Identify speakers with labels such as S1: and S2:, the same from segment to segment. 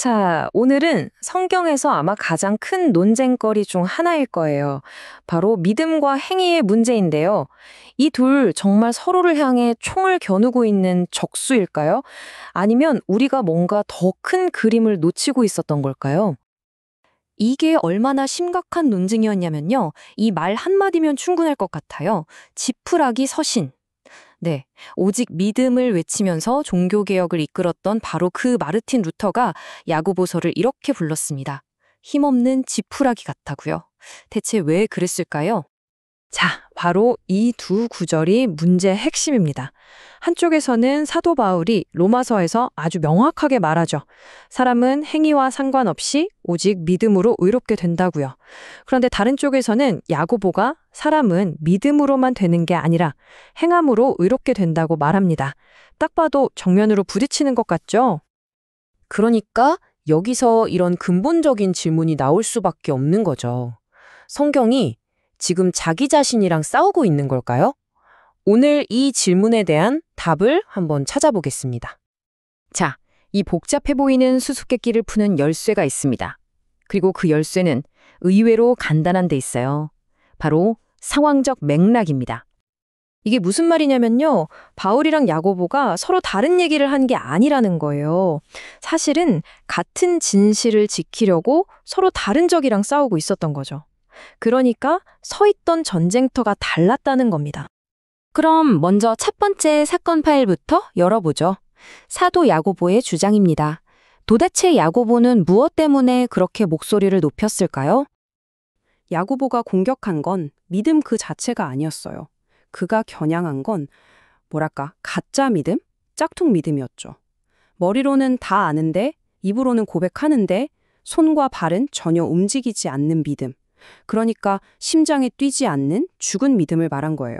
S1: 자, 오늘은 성경에서 아마 가장 큰 논쟁거리 중 하나일 거예요. 바로 믿음과 행위의 문제인데요. 이 둘 정말 서로를 향해 총을 겨누고 있는 적수일까요? 아니면 우리가 뭔가 더 큰 그림을 놓치고 있었던 걸까요? 이게 얼마나 심각한 논쟁이었냐면요. 이 말 한마디면 충분할 것 같아요. 지푸라기 서신. 네, 오직 믿음을 외치면서 종교개혁을 이끌었던 바로 그 마르틴 루터가 야고보서를 이렇게 불렀습니다. 힘없는 지푸라기 같다고요. 대체 왜 그랬을까요? 자, 바로 이 두 구절이 문제의 핵심입니다. 한쪽에서는 사도 바울이 로마서에서 아주 명확하게 말하죠. 사람은 행위와 상관없이 오직 믿음으로 의롭게 된다고요. 그런데 다른 쪽에서는 야고보가 사람은 믿음으로만 되는 게 아니라 행함으로 의롭게 된다고 말합니다. 딱 봐도 정면으로 부딪히는 것 같죠? 그러니까 여기서 이런 근본적인 질문이 나올 수밖에 없는 거죠. 성경이 지금 자기 자신이랑 싸우고 있는 걸까요? 오늘 이 질문에 대한 답을 한번 찾아보겠습니다. 자, 이 복잡해 보이는 수수께끼를 푸는 열쇠가 있습니다. 그리고 그 열쇠는 의외로 간단한 데 있어요. 바로 상황적 맥락입니다. 이게 무슨 말이냐면요. 바울이랑 야고보가 서로 다른 얘기를 한 게 아니라는 거예요. 사실은 같은 진실을 지키려고 서로 다른 적이랑 싸우고 있었던 거죠. 그러니까 서 있던 전쟁터가 달랐다는 겁니다. 그럼 먼저 첫 번째 사건 파일부터 열어보죠. 사도 야고보의 주장입니다. 도대체 야고보는 무엇 때문에 그렇게 목소리를 높였을까요?
S2: 야고보가 공격한 건 믿음 그 자체가 아니었어요. 그가 겨냥한 건 가짜 믿음? 짝퉁 믿음이었죠. 머리로는 다 아는데 입으로는 고백하는데 손과 발은 전혀 움직이지 않는 믿음. 그러니까 심장에 뛰지 않는 죽은 믿음을 말한 거예요.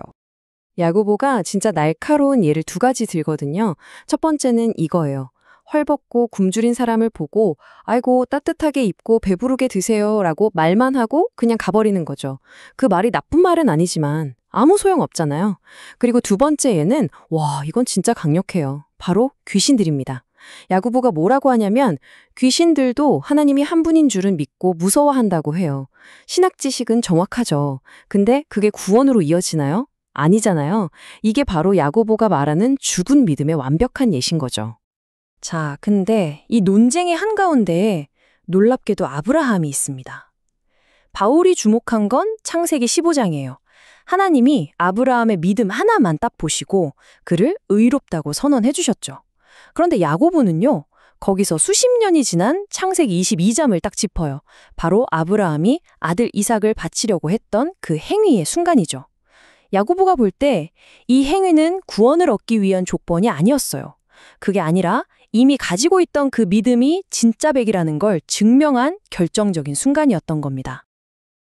S1: 야고보가 진짜 날카로운 예를 두 가지 들거든요. 첫 번째는 이거예요. 헐벗고 굶주린 사람을 보고 아이고 따뜻하게 입고 배부르게 드세요 라고 말만 하고 그냥 가버리는 거죠. 그 말이 나쁜 말은 아니지만 아무 소용 없잖아요. 그리고 두 번째 예는 이건 진짜 강력해요. 바로 귀신들입니다. 야고보가 뭐라고 하냐면 귀신들도 하나님이 한 분인 줄은 믿고 무서워한다고 해요. 신학 지식은 정확하죠. 근데 그게 구원으로 이어지나요? 아니잖아요. 이게 바로 야고보가 말하는 죽은 믿음의 완벽한 예신 거죠. 자, 근데 이 논쟁의 한가운데에 놀랍게도 아브라함이 있습니다. 바울이 주목한 건 창세기 15장이에요. 하나님이 아브라함의 믿음 하나만 딱 보시고 그를 의롭다고 선언해 주셨죠. 그런데 야고보는요, 거기서 수십 년이 지난 창세기 22장을 딱 짚어요. 바로 아브라함이 아들 이삭을 바치려고 했던 그 행위의 순간이죠. 야고보가 볼 때 이 행위는 구원을 얻기 위한 조건이 아니었어요. 그게 아니라 이미 가지고 있던 그 믿음이 진짜 백이라는 걸 증명한 결정적인 순간이었던 겁니다.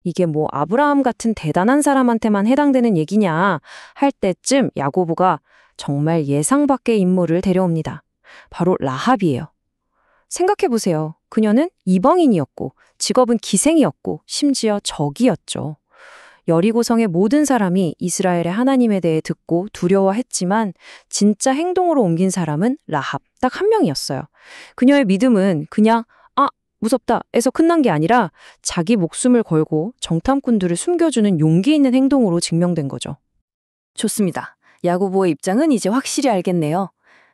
S1: 이게 아브라함 같은 대단한 사람한테만 해당되는 얘기냐 할 때쯤 야고보가 정말 예상 밖의 인물을 데려옵니다. 바로 라합이에요. 생각해보세요. 그녀는 이방인이었고 직업은 기생이었고 심지어 적이었죠. 여리고성의 모든 사람이 이스라엘의 하나님에 대해 듣고 두려워했지만 진짜 행동으로 옮긴 사람은 라합 딱 한 명이었어요. 그녀의 믿음은 그냥 무섭다에서 끝난 게 아니라 자기 목숨을 걸고 정탐꾼들을 숨겨주는 용기 있는 행동으로 증명된 거죠. 좋습니다. 야고보의 입장은 이제 확실히 알겠네요.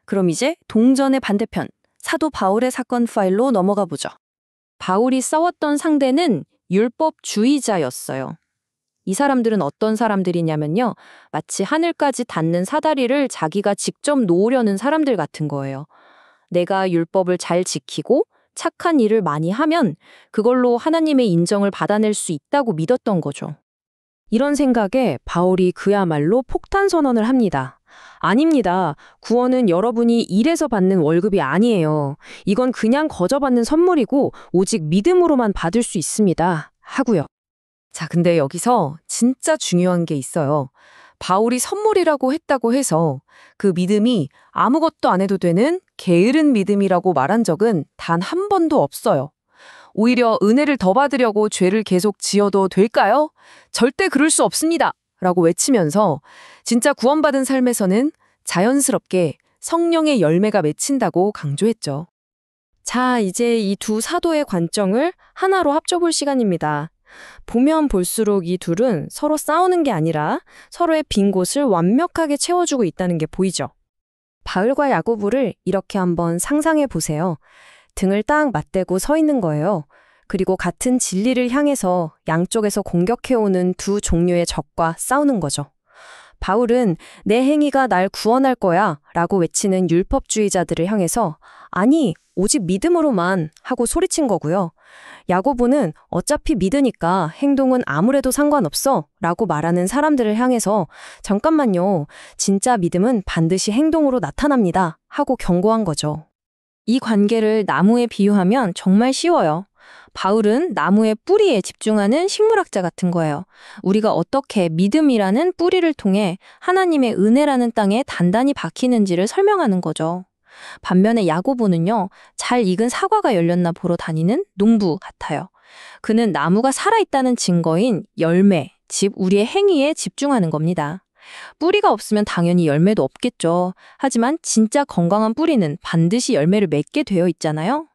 S1: 그럼 이제 동전의 반대편, 사도 바울의 사건 파일로 넘어가 보죠. 바울이 싸웠던 상대는 율법주의자였어요. 이 사람들은 어떤 사람들이냐면요. 마치 하늘까지 닿는 사다리를 자기가 직접 놓으려는 사람들 같은 거예요. 내가 율법을 잘 지키고 착한 일을 많이 하면 그걸로 하나님의 인정을 받아낼 수 있다고 믿었던 거죠. 이런 생각에 바울이 그야말로 폭탄 선언을 합니다. 아닙니다. 구원은 여러분이 일해서 받는 월급이 아니에요. 이건 그냥 거저 받는 선물이고 오직 믿음으로만 받을 수 있습니다. 하고요. 자, 근데 여기서 진짜 중요한 게 있어요. 바울이 선물이라고 했다고 해서 그 믿음이 아무것도 안 해도 되는 게으른 믿음이라고 말한 적은 단 한 번도 없어요. 오히려 은혜를 더 받으려고 죄를 계속 지어도 될까요? 절대 그럴 수 없습니다. 라고 외치면서 진짜 구원받은 삶에서는 자연스럽게 성령의 열매가 맺힌다고 강조했죠. 자, 이제 이 두 사도의 관점을 하나로 합쳐볼 시간입니다. 보면 볼수록 이 둘은 서로 싸우는 게 아니라 서로의 빈 곳을 완벽하게 채워주고 있다는 게 보이죠. 바울과 야고보를 이렇게 한번 상상해 보세요. 등을 딱 맞대고 서 있는 거예요. 그리고 같은 진리를 향해서 양쪽에서 공격해오는 두 종류의 적과 싸우는 거죠. 바울은 내 행위가 날 구원할 거야 라고 외치는 율법주의자들을 향해서 아니, 오직 믿음으로만 하고 소리친 거고요. 야고보는 어차피 믿으니까 행동은 아무래도 상관없어 라고 말하는 사람들을 향해서 잠깐만요, 진짜 믿음은 반드시 행동으로 나타납니다 하고 경고한 거죠. 이 관계를 나무에 비유하면 정말 쉬워요. 바울은 나무의 뿌리에 집중하는 식물학자 같은 거예요. 우리가 어떻게 믿음이라는 뿌리를 통해 하나님의 은혜라는 땅에 단단히 박히는지를 설명하는 거죠. 반면에 야고보는요, 잘 익은 사과가 열렸나 보러 다니는 농부 같아요. 그는 나무가 살아있다는 증거인 열매, 즉 우리의 행위에 집중하는 겁니다. 뿌리가 없으면 당연히 열매도 없겠죠. 하지만 진짜 건강한 뿌리는 반드시 열매를 맺게 되어 있잖아요.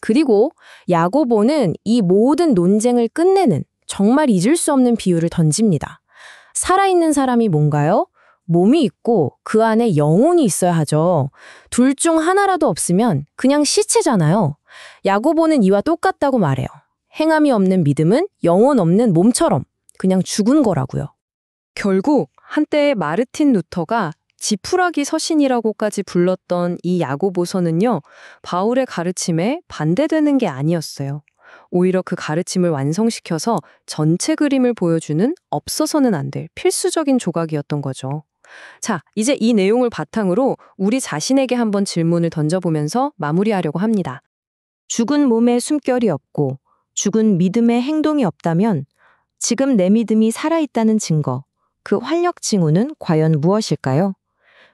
S1: 그리고 야고보는 이 모든 논쟁을 끝내는 정말 잊을 수 없는 비유를 던집니다. 살아있는 사람이 뭔가요? 몸이 있고 그 안에 영혼이 있어야 하죠. 둘 중 하나라도 없으면 그냥 시체잖아요. 야고보는 이와 똑같다고 말해요. 행함이 없는 믿음은 영혼 없는 몸처럼 그냥 죽은 거라고요. 결국 한때의 마르틴 루터가 지푸라기 서신이라고까지 불렀던 이 야고보서는요, 바울의 가르침에 반대되는 게 아니었어요. 오히려 그 가르침을 완성시켜서 전체 그림을 보여주는 없어서는 안 될 필수적인 조각이었던 거죠. 자, 이제 이 내용을 바탕으로 우리 자신에게 한번 질문을 던져보면서 마무리하려고 합니다. 죽은 몸에 숨결이 없고 죽은 믿음의 행동이 없다면 지금 내 믿음이 살아있다는 증거, 그 활력 징후는 과연 무엇일까요?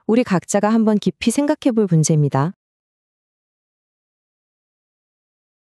S1: 우리 각자가 한번 깊이 생각해 볼 문제입니다.